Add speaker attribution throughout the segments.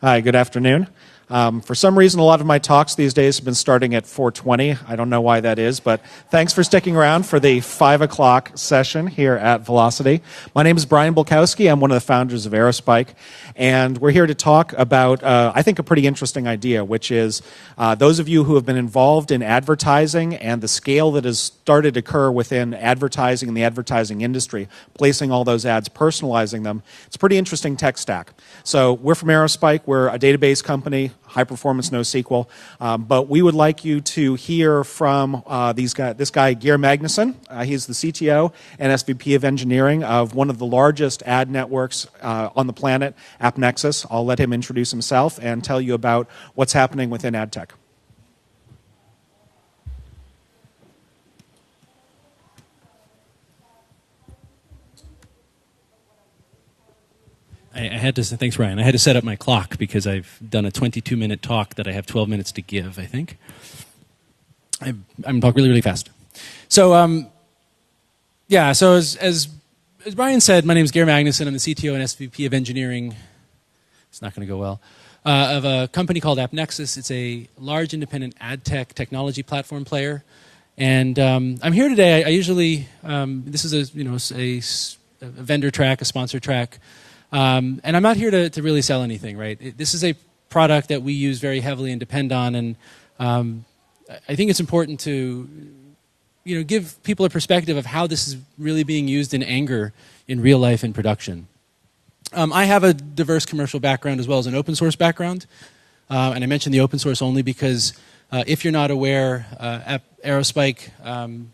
Speaker 1: Hi, good afternoon. For some reason, a lot of my talks these days have been starting at 4:20. I don't know why that is, but thanks for sticking around for the 5 o'clock session here at Velocity. My name is Brian Bulkowski. I'm one of the founders of Aerospike, and we're here to talk about, I think, a pretty interesting idea, which is those of you who have been involved in advertising and the scale that has started to occur within advertising and the advertising industry, placing all those ads, personalizing them. It's a pretty interesting tech stack. So we're from Aerospike. We're a database company, high performance NoSQL, but we would like you to hear from this guy, Gier Magnusson. He's the CTO and SVP of engineering of one of the largest ad networks on the planet, AppNexus. I'll let him introduce himself and tell you about what's happening within ad tech.
Speaker 2: I had to say, thanks, Ryan. I had to set up my clock because I've done a 22-minute talk that I have 12 minutes to give, I think. I'm talking really, really fast. So, so as Brian said, my name is Gier Magnusson. I'm the CTO and SVP of engineering. It's not going to go well. Of a company called AppNexus. It's a large independent ad tech technology platform player. And I'm here today. I usually, this is a vendor track, a sponsor track. And I'm not here to really sell anything, right? This is a product that we use very heavily and depend on, and I think it's important to, give people a perspective of how this is really being used in anger in real life in production. I have a diverse commercial background as well as an open source background, and I mention the open source only because if you're not aware, Aerospike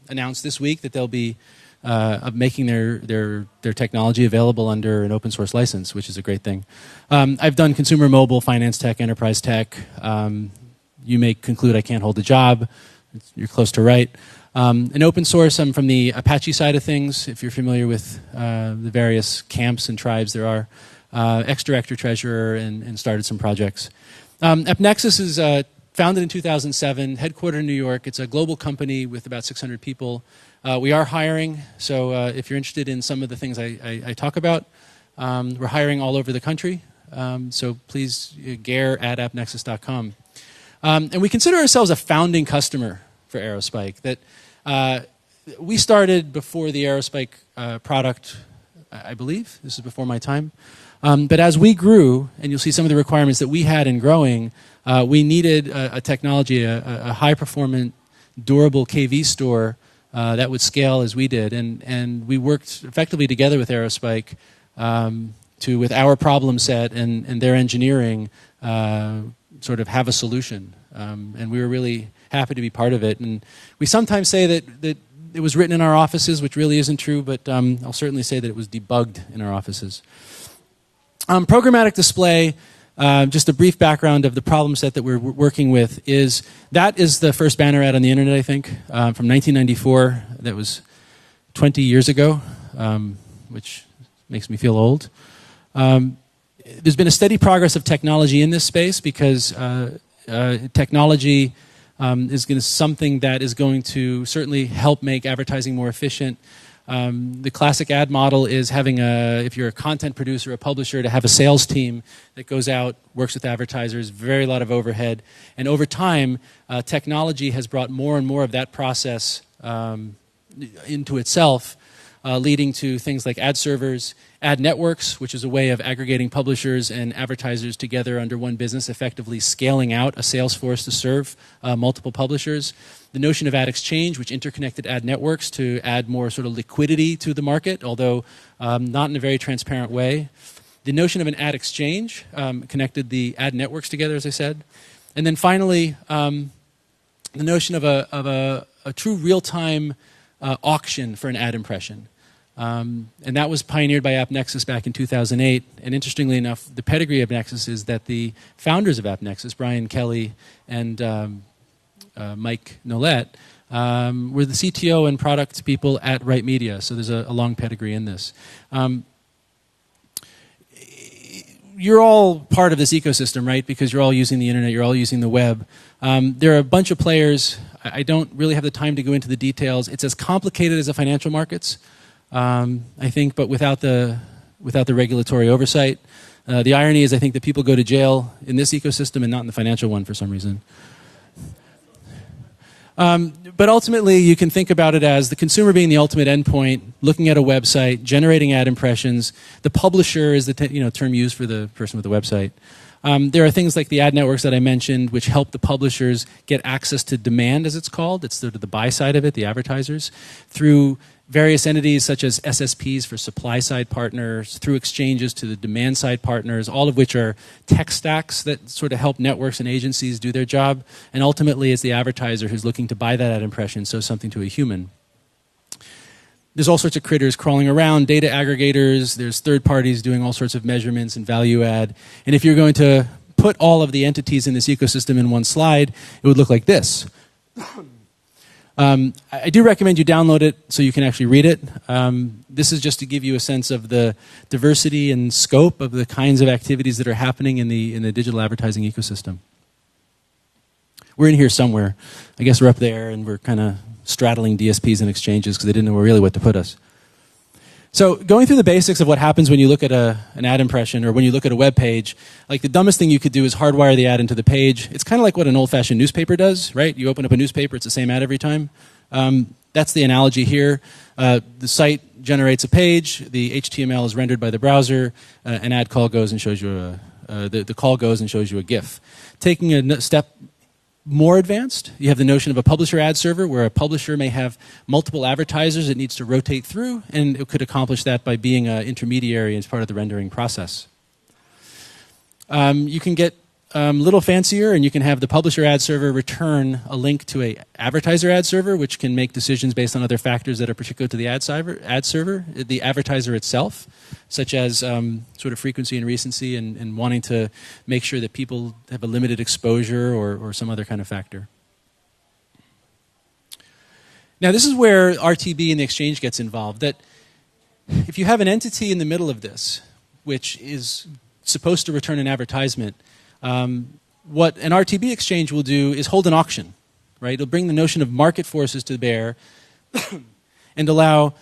Speaker 2: announced this week that they'll be of making their technology available under an open source license, which is a great thing. I've done consumer mobile, finance tech, enterprise tech. You may conclude I can't hold a job. You're close to right. In open source, I'm from the Apache side of things. If you're familiar with the various camps and tribes there are, ex-director, treasurer, and started some projects. AppNexus is founded in 2007, headquartered in New York. It's a global company with about 600 people. We are hiring, so if you're interested in some of the things I talk about, we're hiring all over the country. So please, Gier@appnexus.com. And we consider ourselves a founding customer for Aerospike. That we started before the Aerospike product, I believe. This is before my time. But as we grew, and you'll see some of the requirements that we had in growing, we needed a technology, a high-performant, durable KV store that would scale as we did, and we worked effectively together with Aerospike with our problem set and their engineering, sort of have a solution. And we were really happy to be part of it. And we sometimes say that it was written in our offices, which really isn't true, but I'll certainly say that it was debugged in our offices. Programmatic display. Just a brief background of the problem set that we're working with is the first banner ad on the internet, I think, from 1994. That was 20 years ago, which makes me feel old. There's been a steady progress of technology in this space because technology is something that is going to certainly help make advertising more efficient. The classic ad model is having if you're a content producer, a publisher, to have a sales team that goes out, works with advertisers, very lot of overhead. And over time, technology has brought more and more of that process into itself, leading to things like ad servers, ad networks, which is a way of aggregating publishers and advertisers together under one business, effectively scaling out a sales force to serve multiple publishers. The notion of ad exchange, which interconnected ad networks to add more sort of liquidity to the market, although not in a very transparent way. The notion of an ad exchange connected the ad networks together, as I said. And then finally, the notion of a true real-time auction for an ad impression. And that was pioneered by AppNexus back in 2008. And interestingly enough, the pedigree of AppNexus is that the founders of AppNexus, Brian Kelly and Mike Nolette, were the CTO and product people at Right Media. So there's a long pedigree in this. You're all part of this ecosystem, right? Because you're all using the internet, you're all using the web. There are a bunch of players. I don't really have the time to go into the details. It's as complicated as the financial markets, I think, but without the regulatory oversight. The irony is I think that people go to jail in this ecosystem and not in the financial one for some reason. But ultimately, you can think about it as the consumer being the ultimate endpoint, looking at a website, generating ad impressions. The publisher is the term used for the person with the website. There are things like the ad networks that I mentioned, which help the publishers get access to demand, as it's called. It's the buy side of it, the advertisers, through various entities such as SSPs for supply-side partners, through exchanges to the demand-side partners, all of which are tech stacks that sort of help networks and agencies do their job. And ultimately, it's the advertiser who's looking to buy that ad impression, so something to a human. There's all sorts of critters crawling around, data aggregators, there's third parties doing all sorts of measurements and value add. And if you're going to put all of the entities in this ecosystem in one slide, it would look like this. I do recommend you download it so you can actually read it. This is just to give you a sense of the diversity and scope of the kinds of activities that are happening in the digital advertising ecosystem. We're in here somewhere. I guess we're up there, and we're kind of straddling DSPs and exchanges because they didn't know really what to put us. So going through the basics of what happens when you look at an ad impression or when you look at a web page, like the dumbest thing you could do is hardwire the ad into the page. It's kind of like what an old-fashioned newspaper does, right? You open up a newspaper, it's the same ad every time. That's the analogy here. The site generates a page, the HTML is rendered by the browser, an ad call goes and shows you the call goes and shows you a GIF. Taking a step more advanced, you have the notion of a publisher ad server where a publisher may have multiple advertisers it needs to rotate through, and it could accomplish that by being an intermediary as part of the rendering process. You can get a little fancier, and you can have the publisher ad server return a link to an advertiser ad server, which can make decisions based on other factors that are particular to the ad server, the advertiser itself, such as sort of frequency and recency and wanting to make sure that people have a limited exposure or some other kind of factor. Now, this is where RTB and the exchange gets involved. That if you have an entity in the middle of this, which is supposed to return an advertisement, what an RTB exchange will do is hold an auction, right? It'll bring the notion of market forces to bear and allow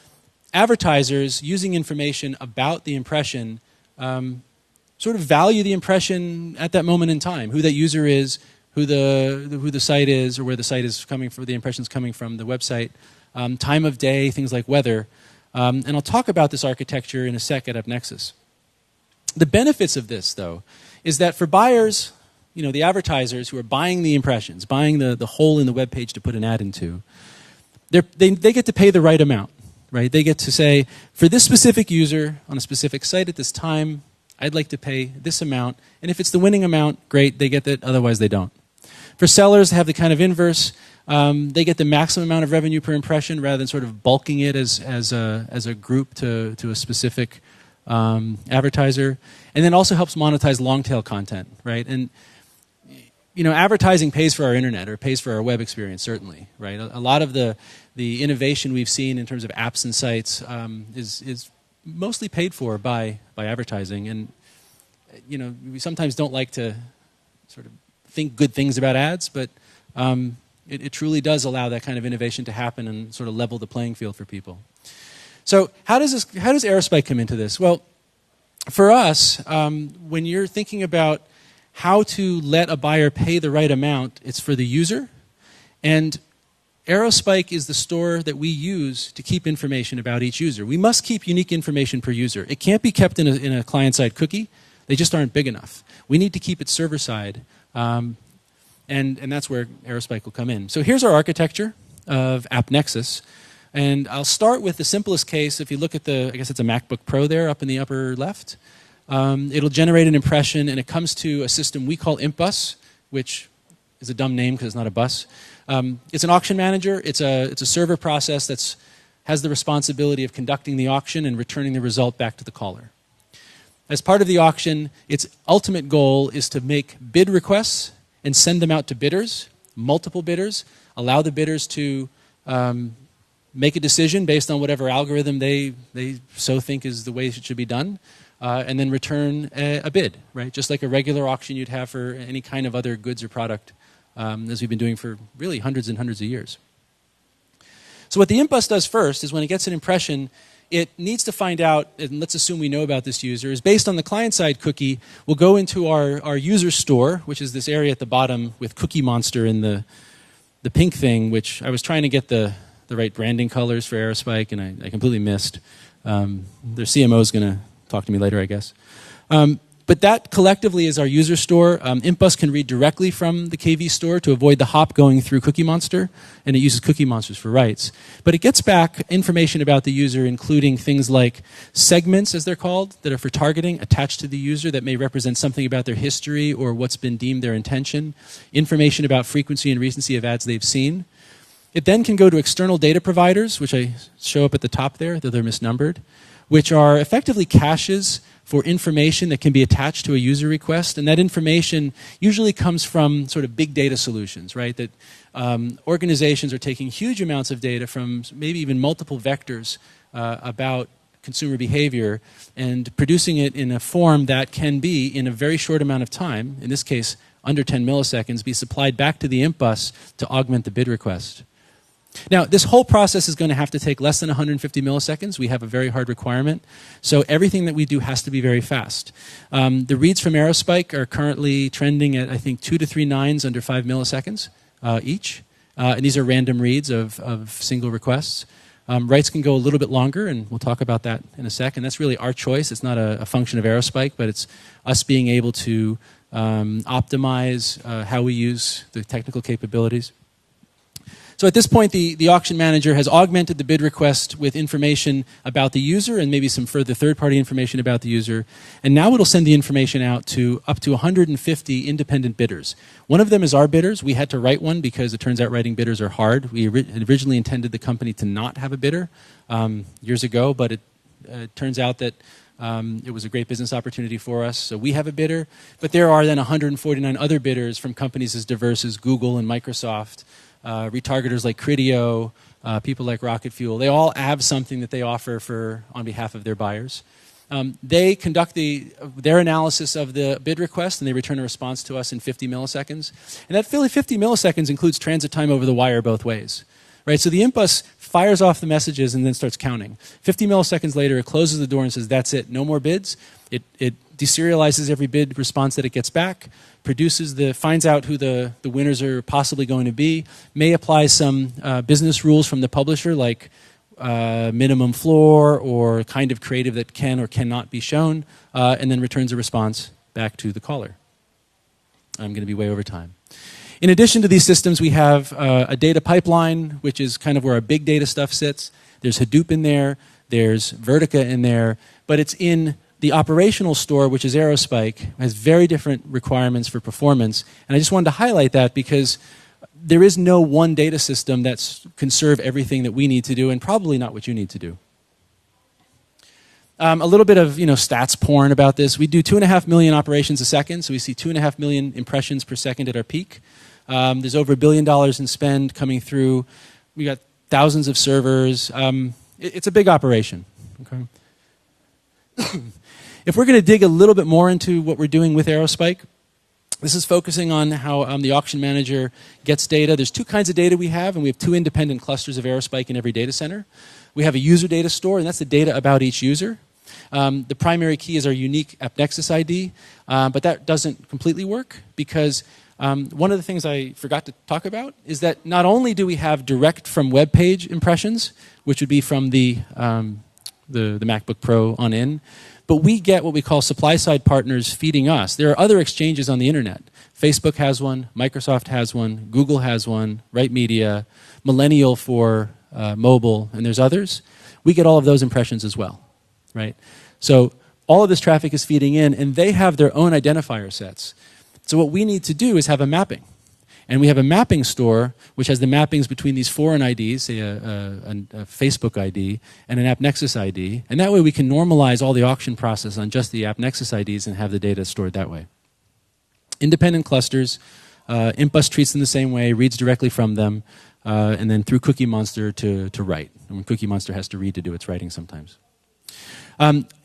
Speaker 2: advertisers using information about the impression sort of value the impression at that moment in time, who that user is, who the site is, or where the site is coming from, the impression's coming from, the website, time of day, things like weather. And I'll talk about this architecture in a sec at AppNexus. The benefits of this, though, is that for buyers, the advertisers who are buying the impressions, buying the hole in the web page to put an ad into, they get to pay the right amount, right? They get to say, for this specific user on a specific site at this time, I'd like to pay this amount, and if it's the winning amount, great, they get that, otherwise they don't. For sellers, they have the kind of inverse. They get the maximum amount of revenue per impression rather than sort of bulking it as a group to a specific advertiser, and then also helps monetize long-tail content, right? And advertising pays for our internet or pays for our web experience, certainly, right? A lot of the innovation we've seen in terms of apps and sites is mostly paid for by advertising, and we sometimes don't like to sort of think good things about ads, but it truly does allow that kind of innovation to happen and sort of level the playing field for people. So how does Aerospike come into this? Well, for us, when you're thinking about how to let a buyer pay the right amount, it's for the user. And Aerospike is the store that we use to keep information about each user. We must keep unique information per user. It can't be kept in a client-side cookie. They just aren't big enough. We need to keep it server-side. And that's where Aerospike will come in. So here's our architecture of AppNexus. And I'll start with the simplest case. If you look at I guess it's a MacBook Pro there up in the upper left. It'll generate an impression, and it comes to a system we call ImpBus, which is a dumb name because it's not a bus. It's an auction manager. It's a server process that has the responsibility of conducting the auction and returning the result back to the caller. As part of the auction, its ultimate goal is to make bid requests and send them out to bidders, multiple bidders, allow the bidders to make a decision based on whatever algorithm they so think is the way it should be done, and then return a bid, right? Just like a regular auction you'd have for any kind of other goods or product, as we've been doing for really hundreds and hundreds of years. So what the ImpBus does first is when it gets an impression, it needs to find out, and let's assume we know about this user, is based on the client-side cookie. We'll go into our user store, which is this area at the bottom with Cookie Monster in the pink thing, which I was trying to get the right branding colors for Aerospike, and I completely missed. Their CMO is going to talk to me later, I guess. But that collectively is our user store. ImpBus can read directly from the KV store to avoid the hop going through Cookie Monster, and it uses Cookie Monsters for writes. But it gets back information about the user, including things like segments, as they're called, that are for targeting, attached to the user that may represent something about their history or what's been deemed their intention, information about frequency and recency of ads they've seen. It then can go to external data providers, which I show up at the top there, though they're misnumbered, which are effectively caches for information that can be attached to a user request. And that information usually comes from sort of big data solutions, right? That organizations are taking huge amounts of data from maybe even multiple vectors about consumer behavior and producing it in a form that can be, in a very short amount of time, in this case under 10 milliseconds, be supplied back to the ImpBus to augment the bid request. Now, this whole process is going to have to take less than 150 milliseconds. We have a very hard requirement. So everything that we do has to be very fast. The reads from Aerospike are currently trending at, I think, 2 to 3 nines under 5 milliseconds each. And these are random reads of single requests. Writes can go a little bit longer, and we'll talk about that in a second. That's really our choice. It's not a function of Aerospike, but it's us being able to optimize how we use the technical capabilities. So at this point, the auction manager has augmented the bid request with information about the user and maybe some further third-party information about the user. And now it'll send the information out to up to 150 independent bidders. One of them is our bidders. We had to write one because it turns out writing bidders are hard. We originally intended the company to not have a bidder years ago, but it turns out that it was a great business opportunity for us. So we have a bidder. But there are then 149 other bidders from companies as diverse as Google and Microsoft, retargeters like Criteo, people like Rocket Fuel. They all have something that they offer on behalf of their buyers. They conduct their analysis of the bid request, and they return a response to us in 50 milliseconds. And that 50 milliseconds includes transit time over the wire both ways. Right? So the ImpBus fires off the messages and then starts counting. 50 milliseconds later, it closes the door and says, that's it, no more bids. It deserializes every bid response that it gets back, finds out who the winners are possibly going to be, may apply some business rules from the publisher, like minimum floor or kind of creative that can or cannot be shown, and then returns a response back to the caller. I'm going to be way over time. In addition to these systems, we have a data pipeline, which is kind of where our big data stuff sits. There's Hadoop in there. There's Vertica in there. But it's in the operational store, which is Aerospike, has very different requirements for performance. And I just wanted to highlight that because there is no one data system that can serve everything that we need to do, and probably not what you need to do. A little bit of stats porn about this. We do 2.5 million operations a second, so we see 2.5 million impressions per second at our peak. There's over $1 billion in spend coming through. We got thousands of servers. It's a big operation. Okay. If we're going to dig a little bit more into what we're doing with Aerospike, this is focusing on how the auction manager gets data. There's 2 kinds of data we have, and we have 2 independent clusters of Aerospike in every data center. We have a user data store, and that's the data about each user. The primary key is our unique AppNexus ID, but that doesn't completely work because one of the things I forgot to talk about is that not only do we have direct from web page impressions, which would be from the MacBook Pro on in, but we get what we call supply-side partners feeding us. There are other exchanges on the internet. Facebook has one, Microsoft has one, Google has one, Right Media, Millennial for mobile, and there's others. We get all of those impressions as well, right? So all of this traffic is feeding in, and they have their own identifier sets. So what we need to do is have a mapping. And we have a mapping store, which has the mappings between these foreign IDs, say a Facebook ID and an AppNexus ID. And that way we can normalize all the auction process on just the AppNexus IDs and have the data stored that way. Independent clusters, ImpBus treats them the same way, reads directly from them, and then through Cookie Monster to write. And when Cookie Monster has to read to do its writing sometimes.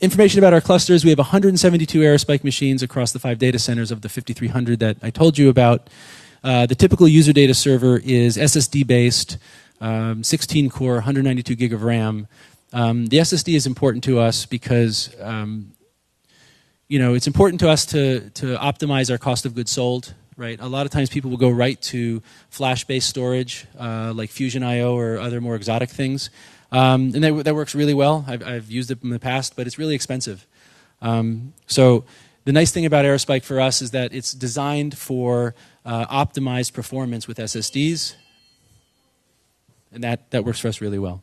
Speaker 2: Information about our clusters, we have 172 Aerospike machines across the 5 data centers of the 5,300 that I told you about. The typical user data server is SSD-based, 16 core, 192 gig of RAM. The SSD is important to us because it's important to us to optimize our cost of goods sold. Right, a lot of times people will go right to flash-based storage like Fusion I/O or other more exotic things, and that works really well. I've used it in the past, but it's really expensive. So the nice thing about Aerospike for us is that it's designed for optimized performance with SSDs, and that works for us really well.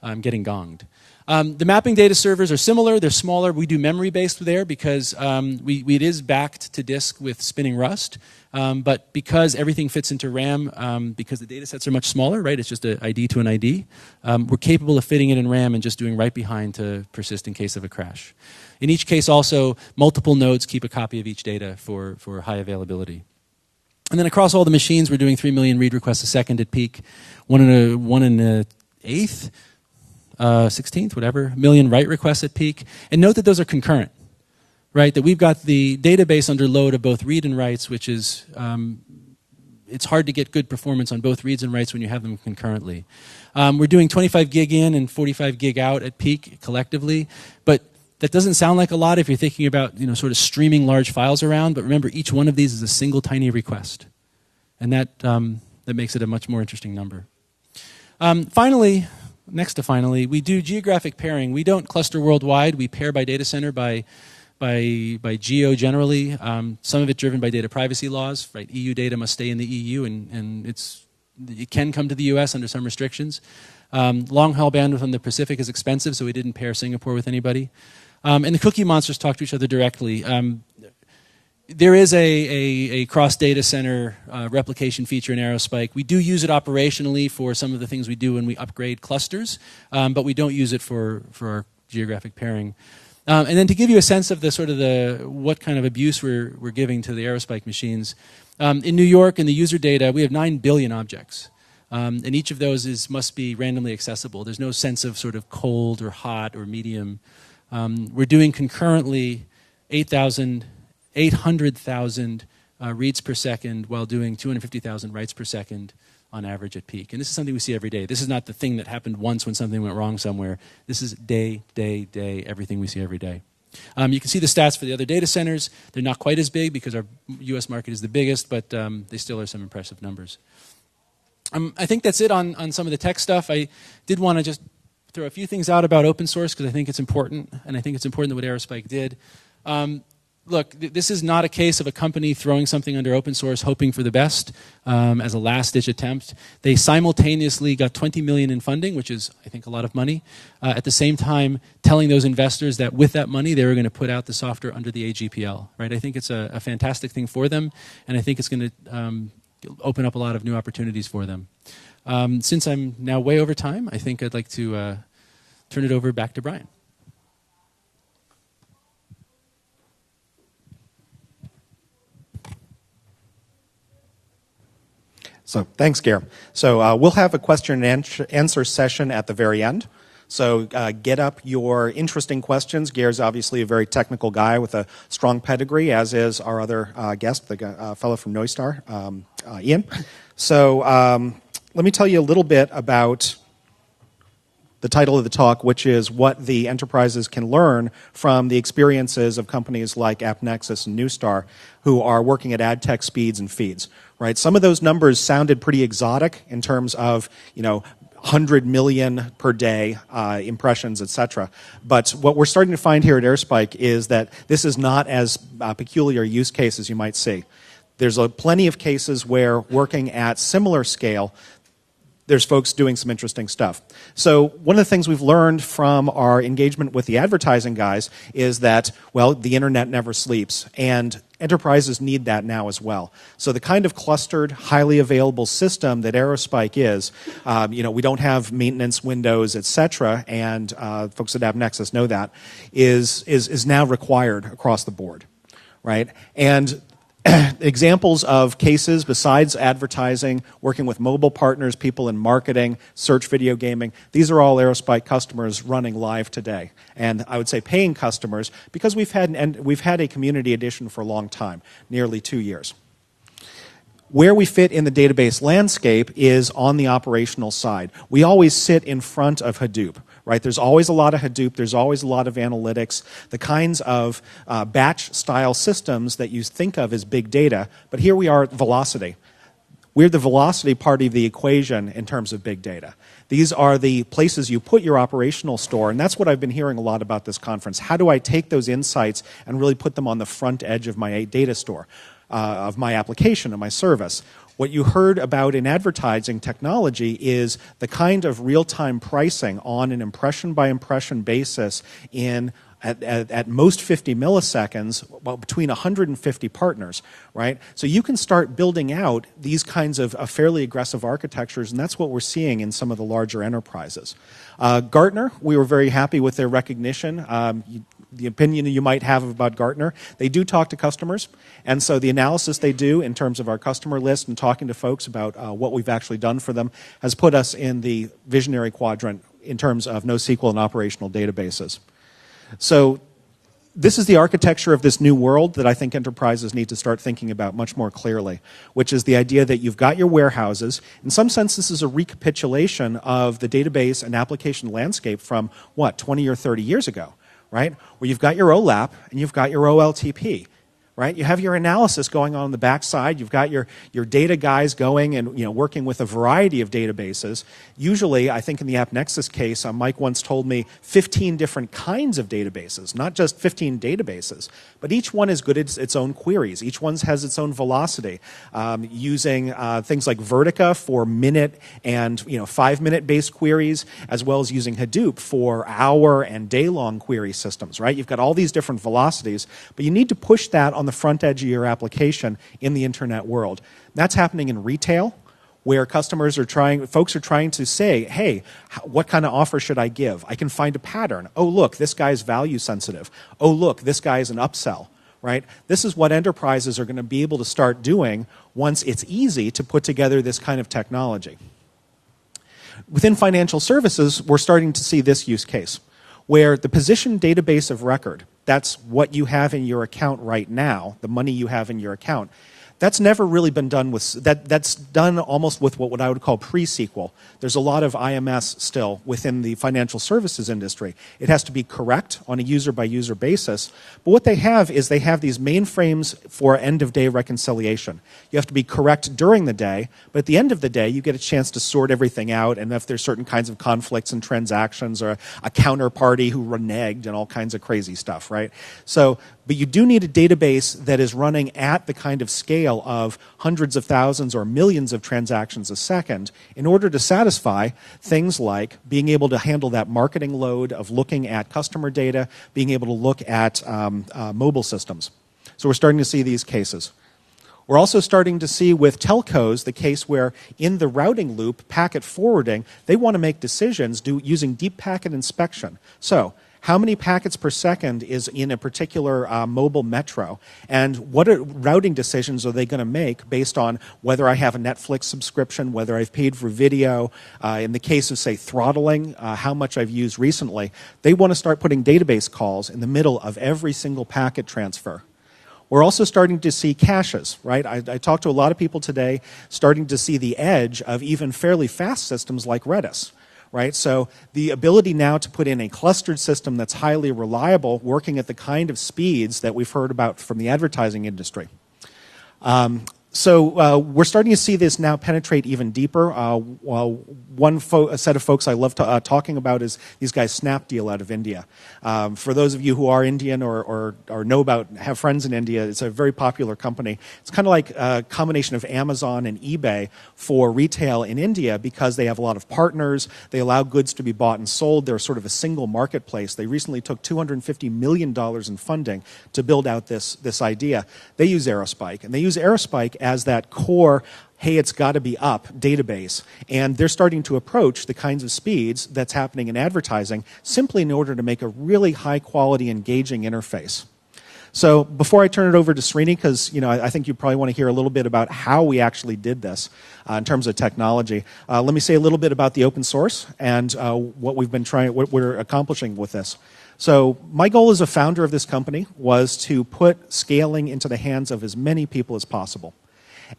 Speaker 2: I'm getting gonged. The mapping data servers are similar. They're smaller. We do memory-based there because it is backed to disk with spinning Rust. But because everything fits into RAM, because the data sets are much smaller, right? It's just an ID to an ID. We're capable of fitting it in RAM and just doing write behind to persist in case of a crash. In each case, also, multiple nodes keep a copy of each data for high availability. And then across all the machines, we're doing 3 million read requests a second at peak, one in an eighth. 16th, whatever, million write requests at peak. And note that those are concurrent, right? That we've got the database under load of both read and writes, which is, it's hard to get good performance on both reads and writes when you have them concurrently. We're doing 25 gig in and 45 gig out at peak collectively, but that doesn't sound like a lot if you're thinking about, sort of streaming large files around, but remember, each one of these is a single tiny request. And that makes it a much more interesting number. Next to finally, we do geographic pairing. We don't cluster worldwide. We pair by data center, by geo generally. Some of it driven by data privacy laws. Right, EU data must stay in the EU, and it can come to the US under some restrictions. Long haul bandwidth on the Pacific is expensive, so we didn't pair Singapore with anybody. And the cookie monsters talk to each other directly. There is a cross-data center replication feature in Aerospike. We do use it operationally for some of the things we do when we upgrade clusters, but we don't use it for our geographic pairing. And then to give you a sense of what kind of abuse we're giving to the Aerospike machines, in New York, in the user data, we have 9 billion objects. And each of those must be randomly accessible. There's no sense of sort of cold or hot or medium. We're doing concurrently 800,000 reads per second while doing 250,000 writes per second on average at peak. And this is something we see every day. This is not the thing that happened once when something went wrong somewhere. This is day, everything we see every day. You can see the stats for the other data centers. They're not quite as big because our US market is the biggest, but they still are some impressive numbers. I think that's it on some of the tech stuff. I did want to just throw a few things out about open source because I think it's important, and I think it's important that what Aerospike did. Look, this is not a case of a company throwing something under open source hoping for the best as a last-ditch attempt. They simultaneously got $20 million in funding, which is, I think, a lot of money. At the same time, telling those investors that with that money, they were going to put out the software under the AGPL. Right? I think it's a fantastic thing for them, and I think it's going to open up a lot of new opportunities for them. Since I'm now way over time, I think I'd like to turn it over back to Brian.
Speaker 1: So thanks, Gier. So we'll have a question and answer session at the very end. So get up your interesting questions. Gier's obviously a very technical guy with a strong pedigree, as is our other guest, the fellow from Neustar, Ian. So let me tell you a little bit about the title of the talk, which is what the enterprises can learn from the experiences of companies like AppNexus and Neustar, who are working at ad tech speeds and feeds. Right? Some of those numbers sounded pretty exotic in terms of, 100 million per day impressions, etc. But what we're starting to find here at Aerospike is that this is not as peculiar use case as you might see. There's plenty of cases where working at similar scale, there's folks doing some interesting stuff. So one of the things we've learned from our engagement with the advertising guys is that, well, the internet never sleeps, and enterprises need that now as well. So the kind of clustered, highly available system that Aerospike is, we don't have maintenance windows, etc., and folks at AppNexus know that, is now required across the board, right? And examples of cases besides advertising, working with mobile partners, people in marketing, search video gaming, these are all Aerospike customers running live today. And I would say paying customers because we've had a community edition for a long time, nearly 2 years. Where we fit in the database landscape is on the operational side. We always sit in front of Hadoop, right? There's always a lot of Hadoop, there's always a lot of analytics, the kinds of batch-style systems that you think of as big data, but here we are at velocity. We're the velocity part of the equation in terms of big data. These are the places you put your operational store, and that's what I've been hearing a lot about this conference. How do I take those insights and really put them on the front edge of my data store, of my application, of my service? What you heard about in advertising technology is the kind of real-time pricing on an impression-by-impression basis in at most 50 milliseconds, well, between 150 partners, right? So you can start building out these kinds of fairly aggressive architectures, and that's what we're seeing in some of the larger enterprises. Gartner, we were very happy with their recognition. The opinion you might have about Gartner, they do talk to customers, and so the analysis they do in terms of our customer list and talking to folks about what we've actually done for them has put us in the visionary quadrant in terms of NoSQL and operational databases. So this is the architecture of this new world that I think enterprises need to start thinking about much more clearly, which is the idea that you've got your warehouses. In some sense, this is a recapitulation of the database and application landscape from, 20 or 30 years ago, right? Where you've got your OLAP and you've got your OLTP. Right? You have your analysis going on the backside. You've got your data guys going and working with a variety of databases. Usually, I think in the AppNexus case, Mike once told me 15 different kinds of databases, not just 15 databases, but each one is good at its own queries. Each one has its own velocity, using things like Vertica for minute and 5-minute based queries, as well as using Hadoop for hour and day-long query systems. Right? You've got all these different velocities, but you need to push that on the front edge of your application in the internet world. That's happening in retail, where folks are trying to say, hey, what kind of offer should I give? I can find a pattern. Oh, look, this guy's value sensitive. Oh, look, this guy's an upsell, right? This is what enterprises are going to be able to start doing once it's easy to put together this kind of technology. Within financial services, we're starting to see this use case, where the position database of record, that's what you have in your account right now, the money you have in your account, that's never really been done with, that's done almost with what I would call pre-SQL. There's a lot of IMS still within the financial services industry. It has to be correct on a user-by-user basis, but what they have is they have these mainframes for end-of-day reconciliation. You have to be correct during the day, but at the end of the day, you get a chance to sort everything out, and if there's certain kinds of conflicts and transactions, or a counterparty who reneged and all kinds of crazy stuff, right? So, but you do need a database that is running at the kind of scale of hundreds of thousands or millions of transactions a second in order to satisfy things like being able to handle that marketing load of looking at customer data, being able to look at mobile systems. So we're starting to see these cases. We're also starting to see with telcos the case where in the routing loop, packet forwarding, they want to make decisions using deep packet inspection. So how many packets per second is in a particular mobile metro, and what routing decisions are they going to make based on whether I have a Netflix subscription, whether I've paid for video, in the case of, say, throttling, how much I've used recently. They want to start putting database calls in the middle of every single packet transfer. We're also starting to see caches, right? I talked to a lot of people today starting to see the edge of even fairly fast systems like Redis. Right? So the ability now to put in a clustered system that's highly reliable, working at the kind of speeds that we've heard about from the advertising industry. So we're starting to see this now penetrate even deeper. One set of folks I love talking about is these guys Snapdeal out of India. For those of you who are Indian or know about, have friends in India, it's a very popular company. It's kind of like a combination of Amazon and eBay for retail in India because they have a lot of partners. They allow goods to be bought and sold. They're sort of a single marketplace. They recently took $250 million in funding to build out this idea. They use Aerospike, and they use Aerospike as that core, hey, it's got to be up database. And they're starting to approach the kinds of speeds that's happening in advertising simply in order to make a really high quality, engaging interface. So before I turn it over to Srini, because I think you probably want to hear a little bit about how we actually did this in terms of technology, let me say a little bit about the open source and what we're accomplishing with this. So my goal as a founder of this company was to put scaling into the hands of as many people as possible.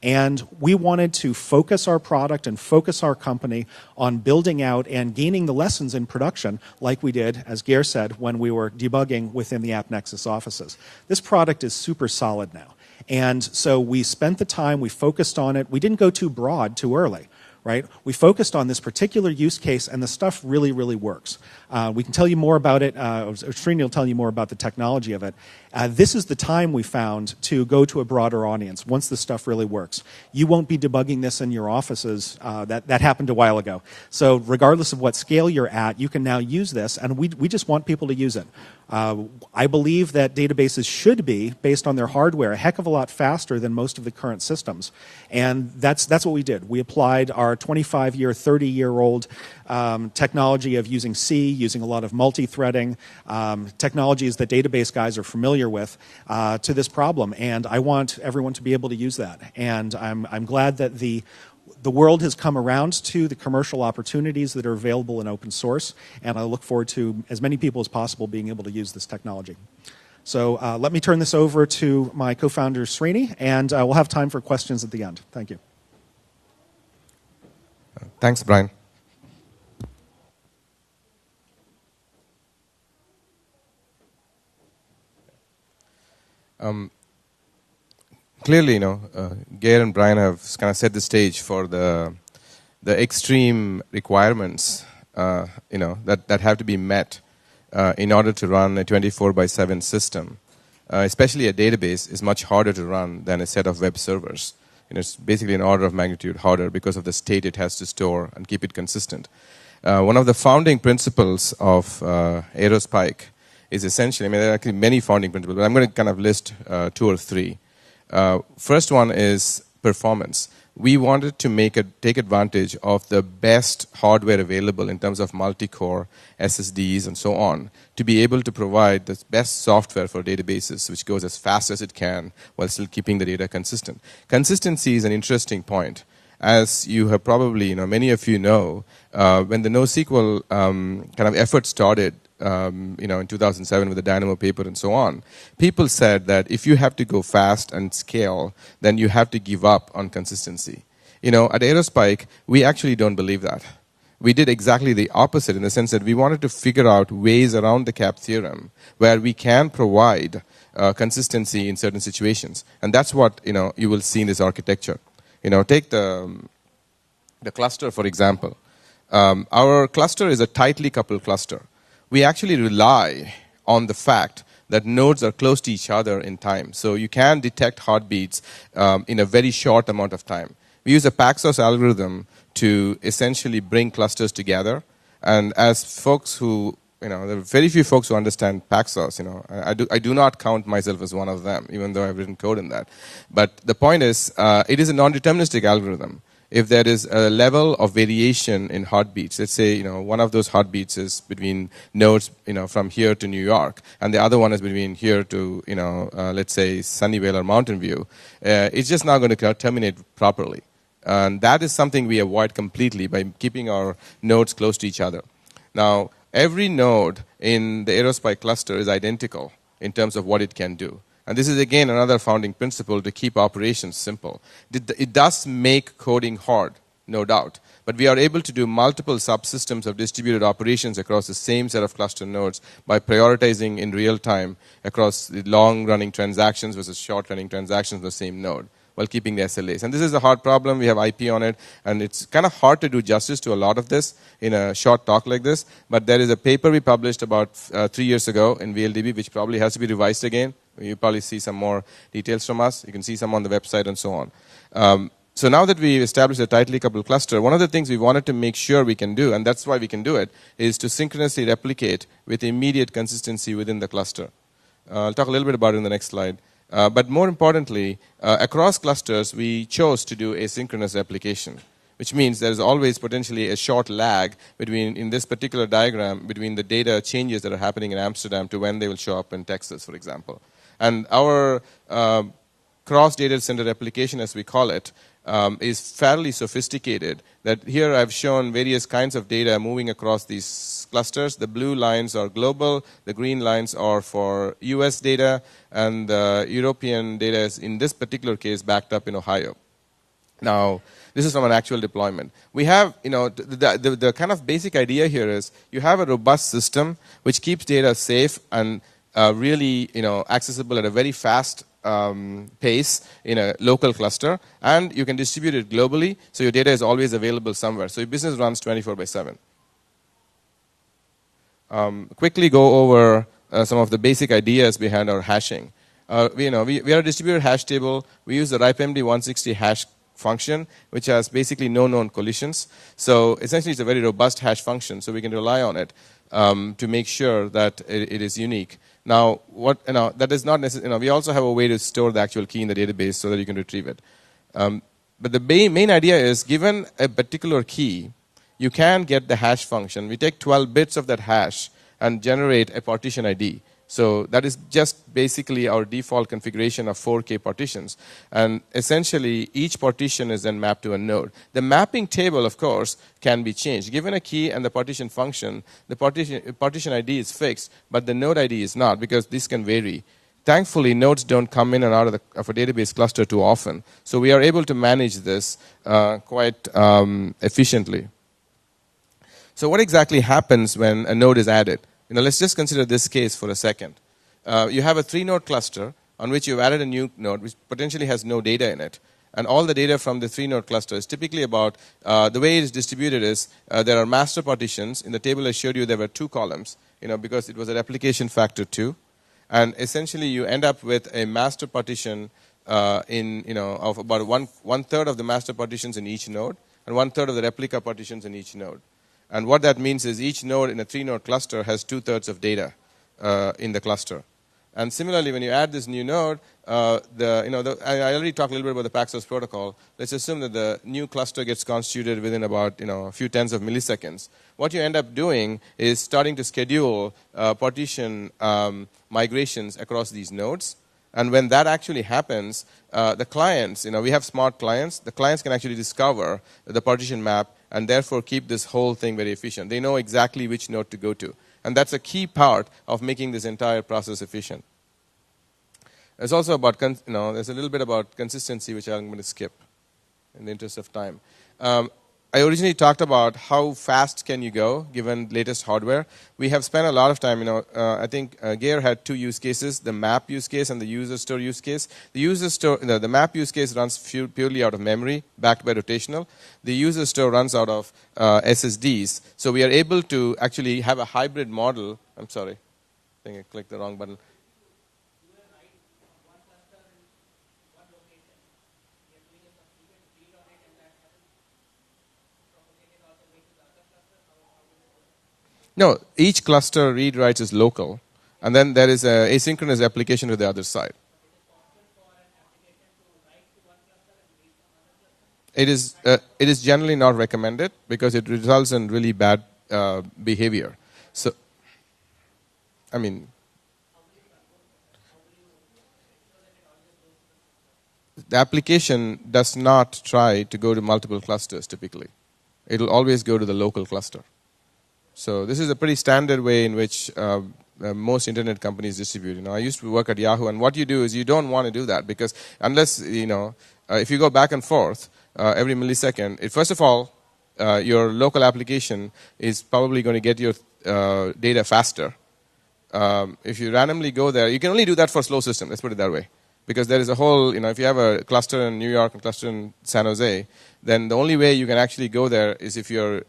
Speaker 1: And we wanted to focus our product and focus our company on building out and gaining the lessons in production like we did, as Gier said, when we were debugging within the AppNexus offices. This product is super solid now. And so we spent the time, we focused on it. We didn't go too broad too early. Right? We focused on this particular use case, and the stuff really, really works. We can tell you more about it. Srini will tell you more about the technology of it. This is the time we found to go to a broader audience once the stuff really works. You won't be debugging this in your offices. That happened a while ago. So regardless of what scale you're at, you can now use this, and we just want people to use it. I believe that databases should be, based on their hardware, a heck of a lot faster than most of the current systems. And that's what we did. We applied our 25-year, 30-year-old technology of using C, using a lot of multi-threading, technologies that database guys are familiar with, to this problem. And I want everyone to be able to use that. And I'm glad that the world has come around to the commercial opportunities that are available in open source, and I look forward to as many people as possible being able to use this technology. So let me turn this over to my co-founder, Srini, and we'll have time for questions at the end. Thank you.
Speaker 3: Thanks, Brian. Clearly, Gier and Brian have kind of set the stage for the extreme requirements, that have to be met in order to run a 24/7 system. Especially a database is much harder to run than a set of web servers. It's basically an order of magnitude harder because of the state it has to store and keep it consistent. One of the founding principles of Aerospike is essentially, there are actually many founding principles, but I'm going to kind of list 2 or 3. First one is performance. We wanted to take advantage of the best hardware available in terms of multi-core, SSDs, and so on, to be able to provide the best software for databases, which goes as fast as it can while still keeping the data consistent. Consistency is an interesting point. As you have probably, many of you know, when the NoSQL kind of effort started, in 2007 with the Dynamo paper and so on, people said that if you have to go fast and scale, then you have to give up on consistency. At Aerospike, we actually don't believe that. We did exactly the opposite in the sense that we wanted to figure out ways around the CAP theorem where we can provide consistency in certain situations. And that's what, you will see in this architecture. Take the cluster, for example. Our cluster is a tightly coupled cluster. We actually rely on the fact that nodes are close to each other in time. So you can detect heartbeats in a very short amount of time. We use a Paxos algorithm to essentially bring clusters together. And as folks who, there are very few folks who understand Paxos. I do not count myself as one of them, even though I've written code in that. But the point is, it is a non-deterministic algorithm. If there is a level of variation in heartbeats, let's say, one of those heartbeats is between nodes, from here to New York, and the other one is between here to, let's say, Sunnyvale or Mountain View, it's just not going to terminate properly. And that is something we avoid completely by keeping our nodes close to each other. Now, every node in the Aerospike cluster is identical in terms of what it can do. And this is, again, another founding principle to keep operations simple. It does make coding hard, no doubt. But we are able to do multiple subsystems of distributed operations across the same set of cluster nodes by prioritizing in real time across the long-running transactions versus short-running transactions of the same node, while keeping the SLAs. And this is a hard problem. We have IP on it. And it's kind of hard to do justice to a lot of this in a short talk like this. But there is a paper we published about 3 years ago in VLDB, which probably has to be revised again. You probably see some more details from us. You can see some on the website and so on. So now that we've established a tightly coupled cluster, one of the things we wanted to make sure we can do, and that's why we can do it, is to synchronously replicate with immediate consistency within the cluster. I'll talk a little bit about it in the next slide. But more importantly, across clusters, we chose to do asynchronous replication, which means there is always potentially a short lag between, in this particular diagram, between the data changes that are happening in Amsterdam to when they will show up in Texas, for example. And our cross-data center replication, as we call it, is fairly sophisticated. That here I've shown various kinds of data moving across these clusters. The blue lines are global, the green lines are for US data, and the European data is, in this particular case, backed up in Ohio. Now, this is from an actual deployment. We have, the kind of basic idea here is you have a robust system which keeps data safe and really, accessible at a very fast pace in a local cluster, and you can distribute it globally, so your data is always available somewhere. So your business runs 24/7. Quickly go over some of the basic ideas behind our hashing. We are a distributed hash table. We use the RIPEMD 160 hash function, which has basically no known collisions. So essentially, it's a very robust hash function, so we can rely on it to make sure that it is unique. Now, that is not necessary. We also have a way to store the actual key in the database so that you can retrieve it. But the main idea is, given a particular key, you can get the hash function. We take 12 bits of that hash and generate a partition ID. So that is just basically our default configuration of 4K partitions. And essentially, each partition is then mapped to a node. The mapping table, of course, can be changed. Given a key and the partition function, the partition ID is fixed, but the node ID is not, because this can vary. Thankfully, nodes don't come in and out of a database cluster too often. So we are able to manage this quite efficiently. So what exactly happens when a node is added? Let's just consider this case for a second. You have a 3-node cluster on which you've added a new node which potentially has no data in it. And all the data from the 3-node cluster is typically about, the way it is distributed is, there are master partitions. In the table I showed you, there were 2 columns, because it was a replication factor 2. And essentially you end up with a master partition of about one third of the master partitions in each node, and 1/3 of the replica partitions in each node. And what that means is each node in a 3-node cluster has 2/3 of data in the cluster. And similarly, when you add this new node, I already talked a little bit about the Paxos protocol. Let's assume that the new cluster gets constituted within about a few tens of milliseconds. What you end up doing is starting to schedule partition migrations across these nodes. And when that actually happens, the clients, we have smart clients. The clients can actually discover the partition map and therefore keep this whole thing very efficient. They know exactly which node to go to. And that's a key part of making this entire process efficient. There's also about, there's a little bit about consistency, which I'm going to skip in the interest of time. I originally talked about how fast can you go given latest hardware. We have spent a lot of time, I think Gier had 2 use cases, the map use case and the user store use case. The user store, the map use case runs purely out of memory, backed by rotational. The user store runs out of SSDs. So we are able to actually have a hybrid model. I'm sorry, I think I clicked the wrong button. No, each cluster read writes is local, and then there is an asynchronous application to the other side. It is generally not recommended because it results in really bad behavior. So, I mean, the application does not try to go to multiple clusters typically. It will always go to the local cluster. So this is a pretty standard way in which most internet companies distribute. I used to work at Yahoo, and what you do is you don't want to do that because unless, if you go back and forth every millisecond, first of all, your local application is probably going to get your data faster. If you randomly go there, you can only do that for slow system, let's put it that way. Because there is a whole, if you have a cluster in New York and cluster in San Jose, then the only way you can actually go there is if your,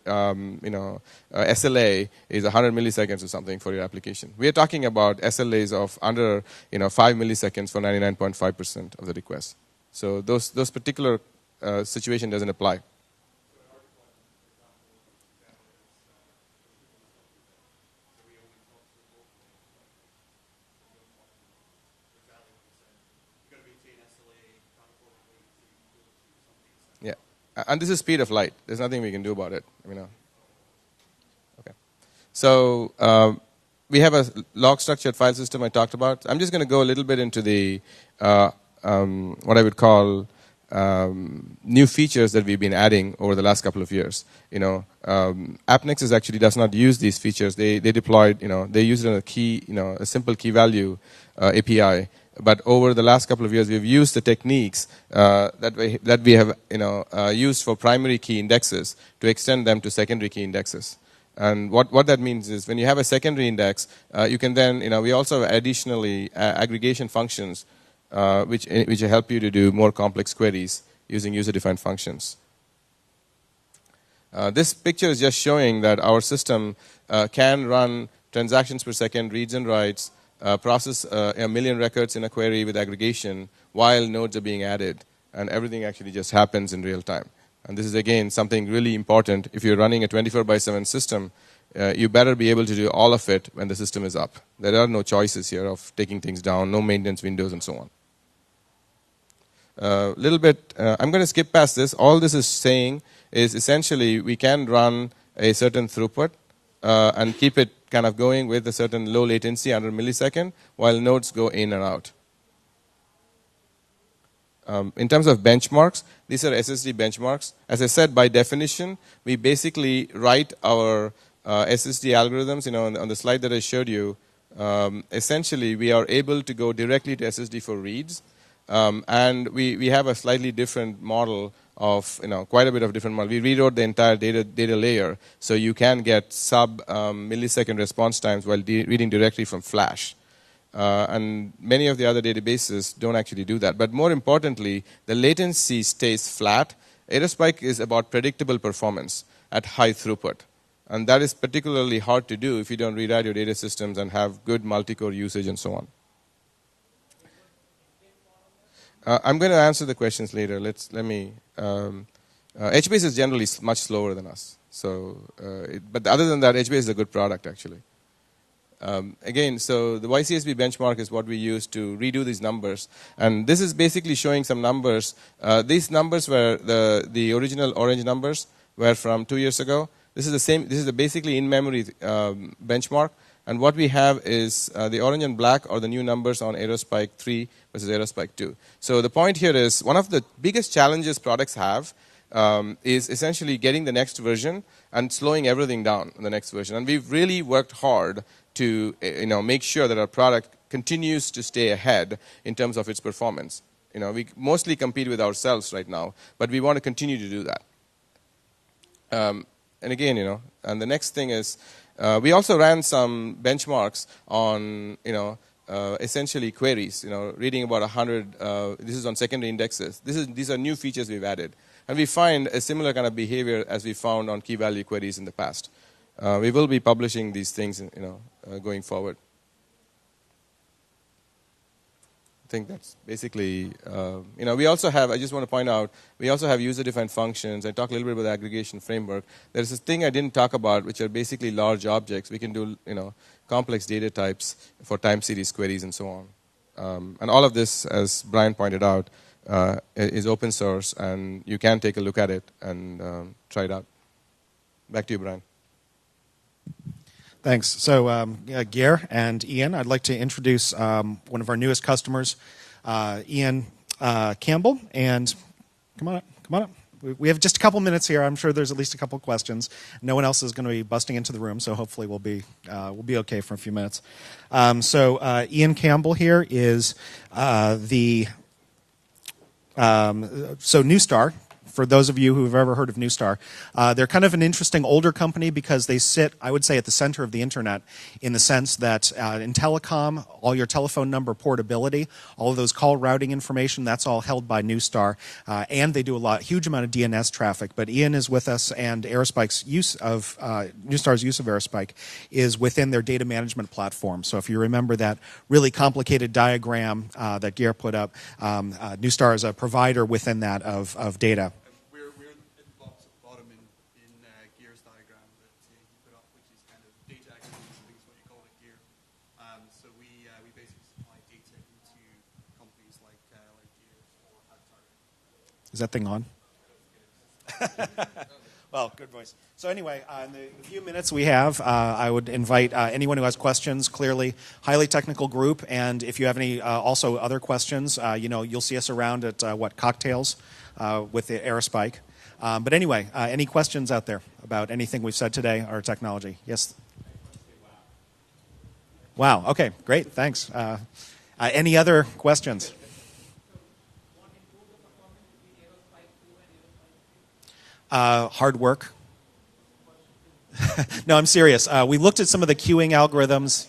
Speaker 3: SLA is 100 milliseconds or something for your application. We are talking about SLAs of under, 5 milliseconds for 99.5% of the requests. So those particular situation doesn't apply. Yeah, and this is speed of light. There's nothing we can do about it. Okay. So we have a log structured file system I talked about. I'm just going to go a little bit into the what I would call new features that we've been adding over the last couple of years. AppNexus actually does not use these features. They deployed, they use it on a key, a simple key value API but over the last couple of years, we've used the techniques that we have used for primary key indexes to extend them to secondary key indexes. And what that means is when you have a secondary index, you can then, we also have additionally aggregation functions which help you to do more complex queries using user-defined functions. This picture is just showing that our system can run transactions per second, reads and writes, process 1 million records in a query with aggregation while nodes are being added. And everything actually just happens in real time. And this is, again, something really important. If you're running a 24/7 system, you better be able to do all of it when the system is up. There are no choices here of taking things down, no maintenance windows, and so on. I'm going to skip past this. All this is saying is essentially we can run a certain throughput and keep it kind of going with a certain low latency under a millisecond while nodes go in and out. In terms of benchmarks, these are SSD benchmarks. As I said, by definition, we basically write our SSD algorithms. On the slide that I showed you, essentially we are able to go directly to SSD for reads. And we have a slightly different model of, quite a bit of different model. We rewrote the entire data layer, so you can get sub-millisecond response times while reading directly from flash. And many of the other databases don't actually do that. But more importantly, the latency stays flat. Aerospike is about predictable performance at high throughput. And that is particularly hard to do if you don't rewrite your data systems and have good multi-core usage and so on. I'm going to answer the questions later. HBase is generally much slower than us. But other than that, HBase is a good product, actually. Again, so the YCSB benchmark is what we use to redo these numbers. And this is basically showing some numbers. These numbers were the original orange numbers were from 2 years ago. This is the same. This is the basically in-memory benchmark. And what we have is the orange and black are the new numbers on Aerospike 3 versus Aerospike 2. So the point here is one of the biggest challenges products have is essentially getting the next version and slowing everything down in the next version. And we've really worked hard to make sure that our product continues to stay ahead in terms of its performance. We mostly compete with ourselves right now, but we want to continue to do that. And again, and the next thing is we also ran some benchmarks on essentially queries. Reading about 100. This is on secondary indexes. These are new features we've added, and we find a similar kind of behavior as we found on key value queries in the past. We will be publishing these things, going forward. I think that's basically, we also have, I just want to point out, we also have user-defined functions. I talked a little bit about the aggregation framework. There's this thing I didn't talk about, which are basically large objects. We can do, complex data types for time series queries and so on. And all of this, as Brian pointed out, is open source, and you can take a look at it and try it out. Back to you, Brian.
Speaker 1: Thanks. So, Gier and Ian, I'd like to introduce one of our newest customers, Ian Campbell. And come on up. We have just a couple minutes here. I'm sure there's at least a couple questions. No one else is going to be busting into the room, so hopefully we'll be okay for a few minutes. So, Ian Campbell here is Neustar. For those of you who have ever heard of Neustar, they're kind of an interesting older company because they sit, I would say, at the center of the internet in the sense that in telecom, all your telephone number portability, all of those call routing information, that's all held by Neustar, and they do a huge amount of DNS traffic. But Ian is with us, and Aerospike's use of Neustar's use of Aerospike is within their data management platform. So if you remember that really complicated diagram that Gier put up, Neustar is a provider within that of data. Is that thing on? Well, good voice. So anyway, in the few minutes we have, I would invite anyone who has questions. Clearly, highly technical group, and if you have any also other questions, you'll see us around at cocktails with the Aerospike. But anyway, any questions out there about anything we've said today or technology? Yes. Wow. Okay. Great. Thanks. Any other questions? Hard work. No, I'm serious. We looked at some of the queuing algorithms.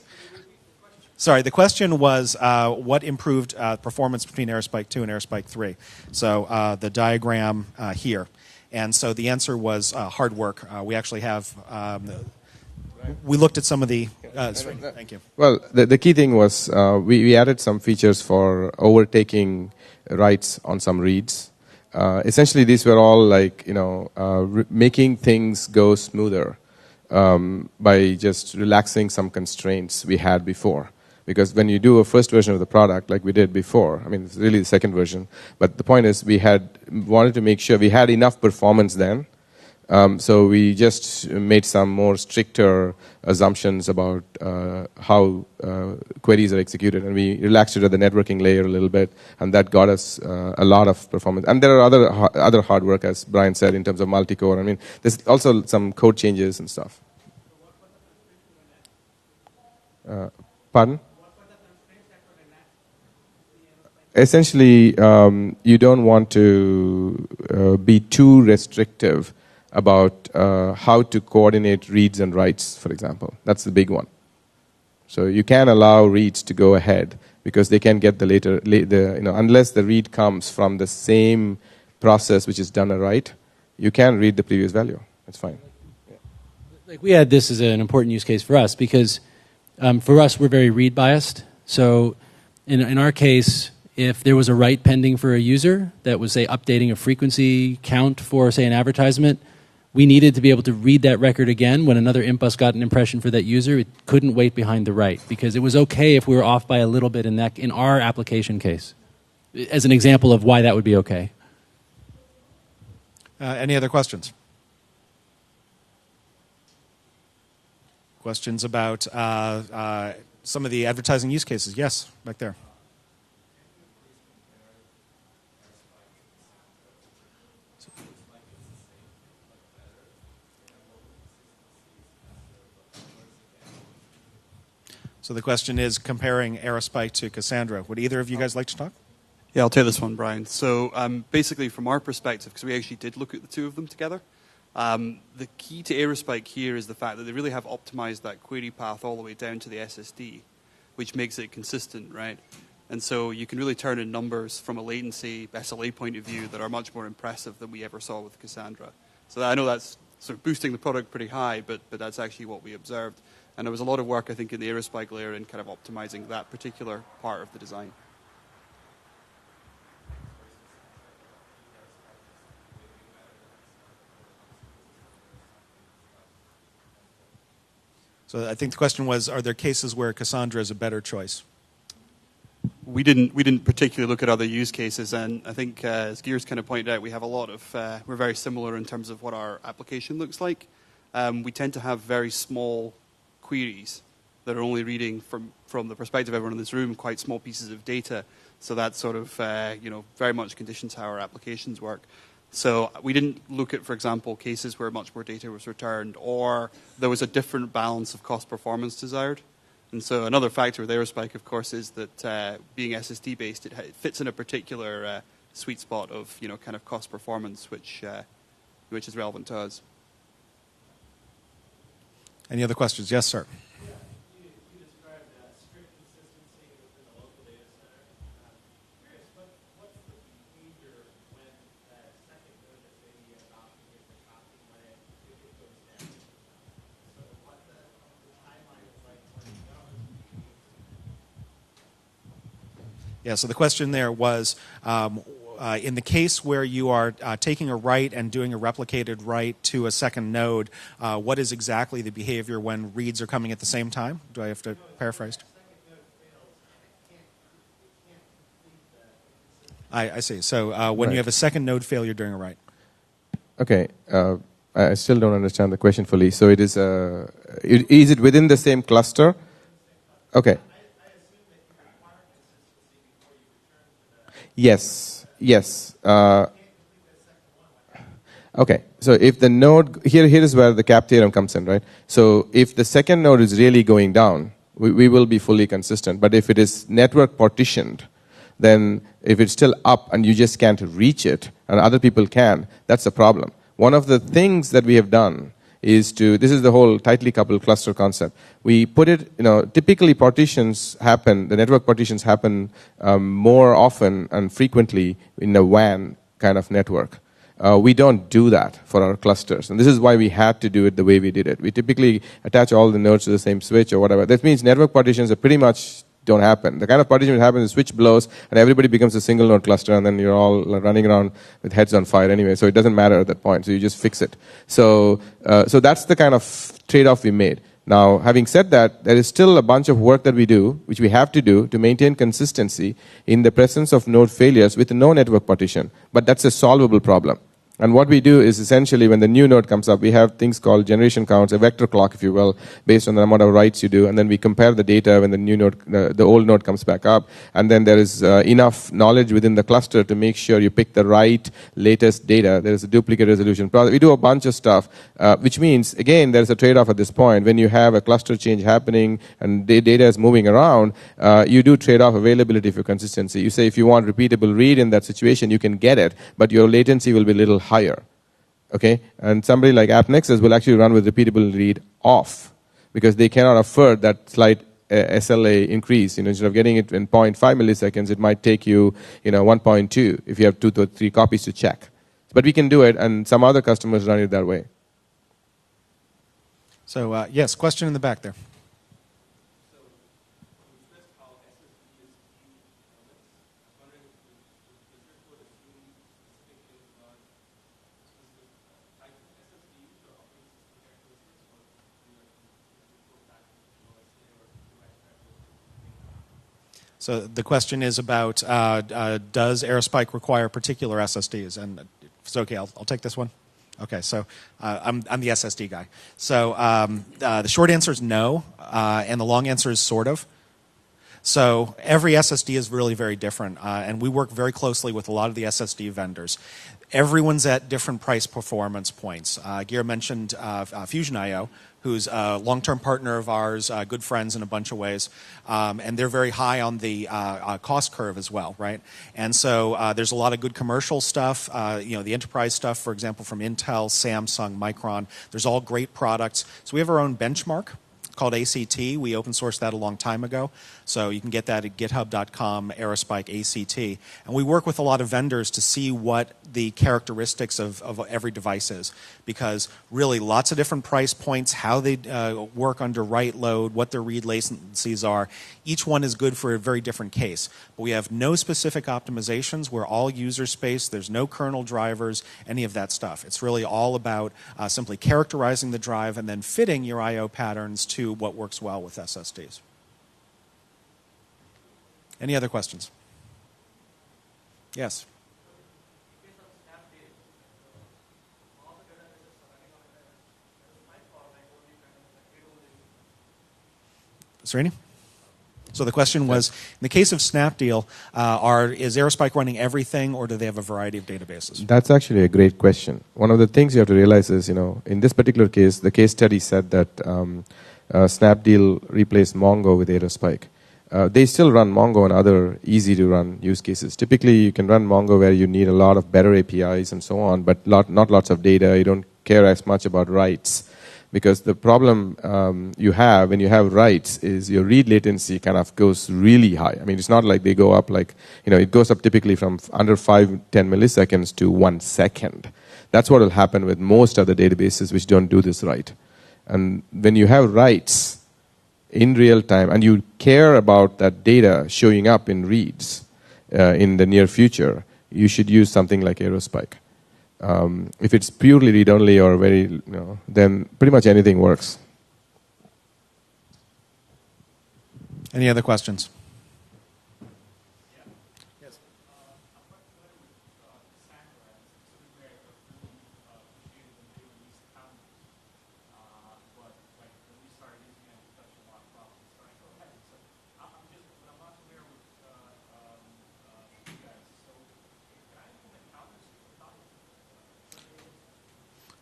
Speaker 1: Sorry, the question was what improved performance between Aerospike 2 and Aerospike 3. So the diagram here. And so the answer was hard work. We actually have, we looked at some of the, thank you.
Speaker 3: Well, the key thing was we added some features for overtaking writes on some reads. Essentially, these were all like, making things go smoother by just relaxing some constraints we had before. Because when you do a first version of the product, like we did before, I mean, it's really the second version, but the point is we wanted to make sure we had enough performance then. So we just made some more stricter assumptions about how queries are executed, and we relaxed it at the networking layer a little bit, and that got us a lot of performance. And there are other hard work, as Brian said, in terms of multi-core. I mean, there's also some code changes and stuff. Pardon? Essentially, you don't want to be too restrictive about how to coordinate reads and writes, for example. That's the big one. So you can allow reads to go ahead because they can get unless the read comes from the same process which is done a write, you can read the previous value. That's fine. Yeah.
Speaker 2: Like we had this as an important use case for us because for us, we're very read biased. So in our case, if there was a write pending for a user that was, say, updating a frequency count for, say, an advertisement, we needed to be able to read that record again when another impus got an impression for that user. It couldn't wait behind the write because it was okay if we were off by a little bit in our application case, as an example of why that would be okay.
Speaker 1: Any other questions? Questions about some of the advertising use cases? Yes, back there. So the question is comparing Aerospike to Cassandra. Would either of you guys like to talk?
Speaker 4: Yeah, I'll take this one, Brian. So basically, from our perspective, because we actually did look at the two of them together, the key to Aerospike here is the fact that they really have optimized that query path all the way down to the SSD, which makes it consistent, right? And so you can really turn in numbers from a latency SLA point of view that are much more impressive than we ever saw with Cassandra. So I know that's sort of boosting the product pretty high, but that's actually what we observed. And there was a lot of work, I think, in the Aerospike layer in kind of optimizing that particular part of the design.
Speaker 1: So I think the question was, are there cases where Cassandra is a better choice?
Speaker 4: We didn't particularly look at other use cases, and I think, as Gier's kind of pointed out, we have a lot of, we're very similar in terms of what our application looks like. We tend to have very small queries that are only reading from the perspective of everyone in this room quite small pieces of data. So that sort of very much conditions how our applications work. So we didn't look at, for example, cases where much more data was returned or there was a different balance of cost performance desired. And so another factor with Aerospike, of course, is that being SSD based, it fits in a particular sweet spot of kind of cost performance, which is relevant to us.
Speaker 1: Any other questions? Yes, sir. Yeah, so the question there was, in the case where you are taking a write and doing a replicated write to a second node, what is exactly the behavior when reads are coming at the same time? Do I have to paraphrase? I see. So when you have a second node failure during a write.
Speaker 3: Okay. I still don't understand the question fully. So it is is it within the same cluster? Okay. Yes. Okay. So if the node here is where the cap theorem comes in, right? So if the second node is really going down, we will be fully consistent. But if it is network partitioned, then if it's still up and you just can't reach it and other people can, that's a problem. One of the things that we have done is this is the whole tightly coupled cluster concept. We put it, typically partitions happen, the network partitions happen more often and frequently in a WAN kind of network. We don't do that for our clusters. And this is why we had to do it the way we did it. We typically attach all the nodes to the same switch or whatever. That means network partitions are pretty much don't happen. The kind of partition that happens is switch blows and everybody becomes a single node cluster and then you're all running around with heads on fire anyway. So it doesn't matter at that point. So you just fix it. So that's the kind of trade-off we made. Now, having said that, there is still a bunch of work that we do, which we have to do to maintain consistency in the presence of node failures with no network partition. But that's a solvable problem. And what we do is essentially when the new node comes up, we have things called generation counts, a vector clock, if you will, based on the amount of writes you do. And then we compare the data when the new node, the old node comes back up. And then there is enough knowledge within the cluster to make sure you pick the right latest data. There is a duplicate resolution process. We do a bunch of stuff, which means, again, there's a trade-off at this point. When you have a cluster change happening and the data is moving around, you do trade off availability for consistency. You say if you want repeatable read in that situation, you can get it, but your latency will be a little higher, okay? And somebody like AppNexus will actually run with repeatable read off because they cannot afford that slight SLA increase. Instead of getting it in 0.5 milliseconds, it might take you, 1.2 if you have 2 to 3 copies to check. But we can do it, and some other customers run it that way.
Speaker 1: So yes, question in the back there. So the question is about does Aerospike require particular SSDs? And if it's okay, I'll take this one. Okay, so I'm the SSD guy. So the short answer is no, and the long answer is sort of. So every SSD is really very different, and we work very closely with a lot of the SSD vendors. Everyone's at different price performance points. Gier mentioned Fusion.io, who's a long-term partner of ours, good friends in a bunch of ways, and they're very high on the cost curve as well, right? And so there's a lot of good commercial stuff, the enterprise stuff, for example, from Intel, Samsung, Micron. There's all great products. So we have our own benchmark called ACT. We open sourced that a long time ago. So you can get that at github.com, Aerospike ACT. And we work with a lot of vendors to see what the characteristics of every device is. Because really lots of different price points, how they work under write load, what their read latencies are. Each one is good for a very different case. But we have no specific optimizations. We're all user space. There's no kernel drivers, any of that stuff. It's really all about simply characterizing the drive and then fitting your I.O. patterns to what works well with SSDs. Any other questions? Yes. Srini? So the question was, in the case of Snapdeal, is Aerospike running everything, or do they have a variety of databases?
Speaker 3: That's actually a great question. One of the things you have to realize is, in this particular case, the case study said that Snapdeal replaced Mongo with Aerospike. They still run Mongo and other easy-to-run use cases. Typically, you can run Mongo where you need a lot of better APIs and so on, but not lots of data. You don't care as much about writes. Because the problem you have when you have writes is your read latency kind of goes really high. I mean, it's not like they go up like, it goes up typically from under 5-10 milliseconds to 1 second. That's what will happen with most other databases which don't do this right. And when you have writes in real time and you care about that data showing up in reads in the near future, you should use something like Aerospike. If it's purely read-only or very, then pretty much anything works.
Speaker 1: Any other questions?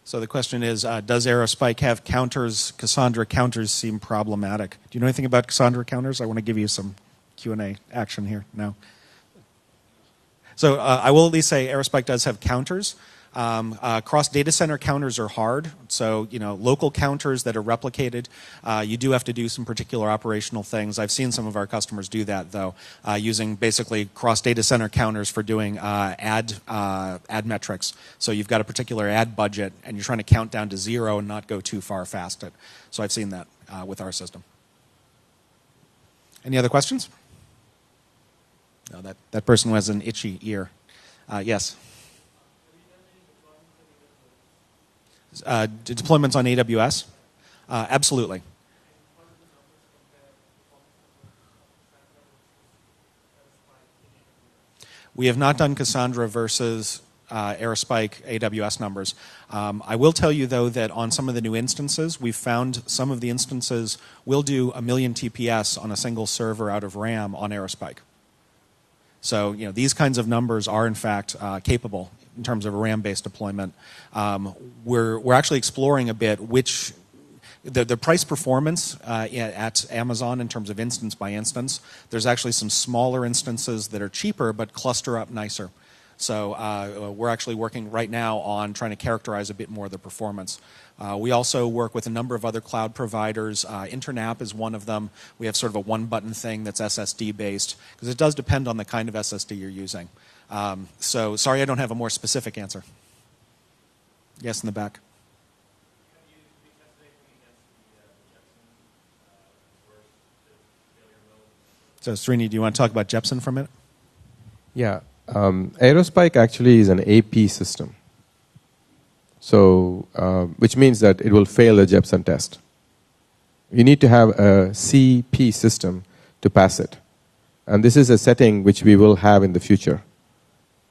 Speaker 1: So the question is, does Aerospike have counters? Cassandra counters seem problematic. Do you know anything about Cassandra counters? I want to give you some Q&A action here now. So I will at least say Aerospike does have counters. Cross data center counters are hard. So, local counters that are replicated, you do have to do some particular operational things. I've seen some of our customers do that, though, using basically cross data center counters for doing ad metrics. So you've got a particular ad budget, and you're trying to count down to 0 and not go too far past it. So I've seen that with our system. Any other questions? No, that person has an itchy ear. Yes. Deployments on AWS? Absolutely. We have not done Cassandra versus Aerospike AWS numbers. I will tell you, though, that on some of the new instances, we've found some of the instances will do 1 million TPS on a single server out of RAM on Aerospike. So, these kinds of numbers are, in fact, capable in terms of a RAM-based deployment. We're actually exploring a bit which the price performance at Amazon in terms of instance by instance. There's actually some smaller instances that are cheaper but cluster up nicer. So we're actually working right now on trying to characterize a bit more of the performance. We also work with a number of other cloud providers. Internap is one of them. We have sort of a one-button thing that's SSD-based, because it does depend on the kind of SSD you're using. So sorry I don't have a more specific answer. Yes, in the back. So Srini, do you want to talk about Jepsen for a minute?
Speaker 3: Yeah. Aerospike actually is an AP system. So, which means that it will fail a Jepsen test. You need to have a CP system to pass it. And this is a setting which we will have in the future.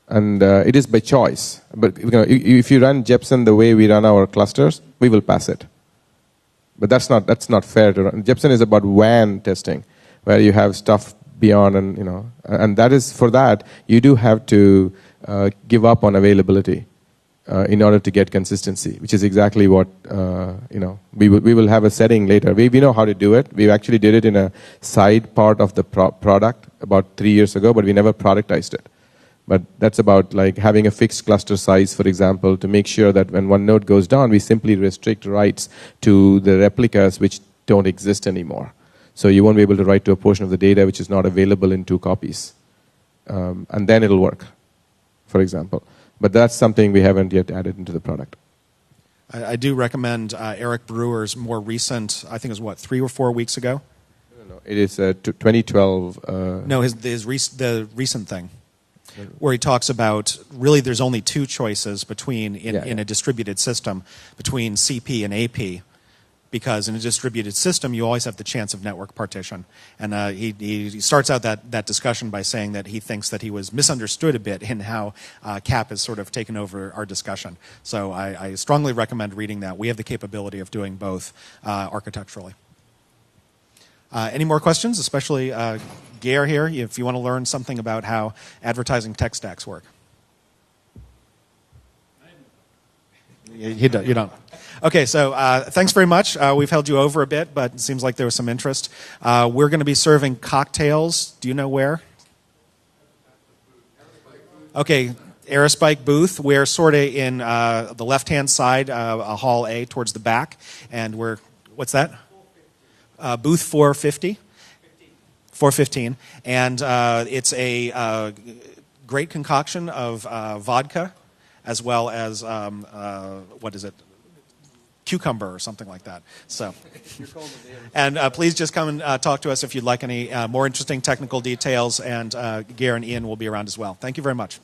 Speaker 3: And it is by choice. But if you run Jepsen the way we run our clusters, we will pass it. But that's not fair to run. Jepsen is about WAN testing, where you have stuff beyond, and that is, for that you do have to give up on availability in order to get consistency, which is exactly what we will have a setting later. We know how to do it. We actually did it in a side part of the product about 3 years ago, but we never productized it. But that's about like having a fixed cluster size, for example, to make sure that when one node goes down, we simply restrict writes to the replicas which don't exist anymore. So you won't be able to write to a portion of the data which is not available in 2 copies. And then it'll work, for example. But that's something we haven't yet added into the product.
Speaker 1: I do recommend Eric Brewer's more recent, I think it was 3 or 4 weeks ago?
Speaker 3: No. It is 2012.
Speaker 1: No, the recent thing, where he talks about really there's only 2 choices between, in a distributed system, between CP and AP. Because in a distributed system, you always have the chance of network partition. And he starts out that discussion by saying that he thinks that he was misunderstood a bit in how CAP has sort of taken over our discussion. So I strongly recommend reading that. We have the capability of doing both architecturally. Any more questions, especially Gier here, if you want to learn something about how advertising tech stacks work? You don't. Okay, so thanks very much. We've held you over a bit, but it seems like there was some interest. We're going to be serving cocktails. Do you know where? Okay, Aerospike booth. We're sort of in the left-hand side, hall A, towards the back. And we're, what's that? Booth 450. 415. And it's a great concoction of vodka, as well as, what is it? Cucumber or something like that. So, and please just come and talk to us if you'd like any more interesting technical details, and Gier and Ian will be around as well. Thank you very much.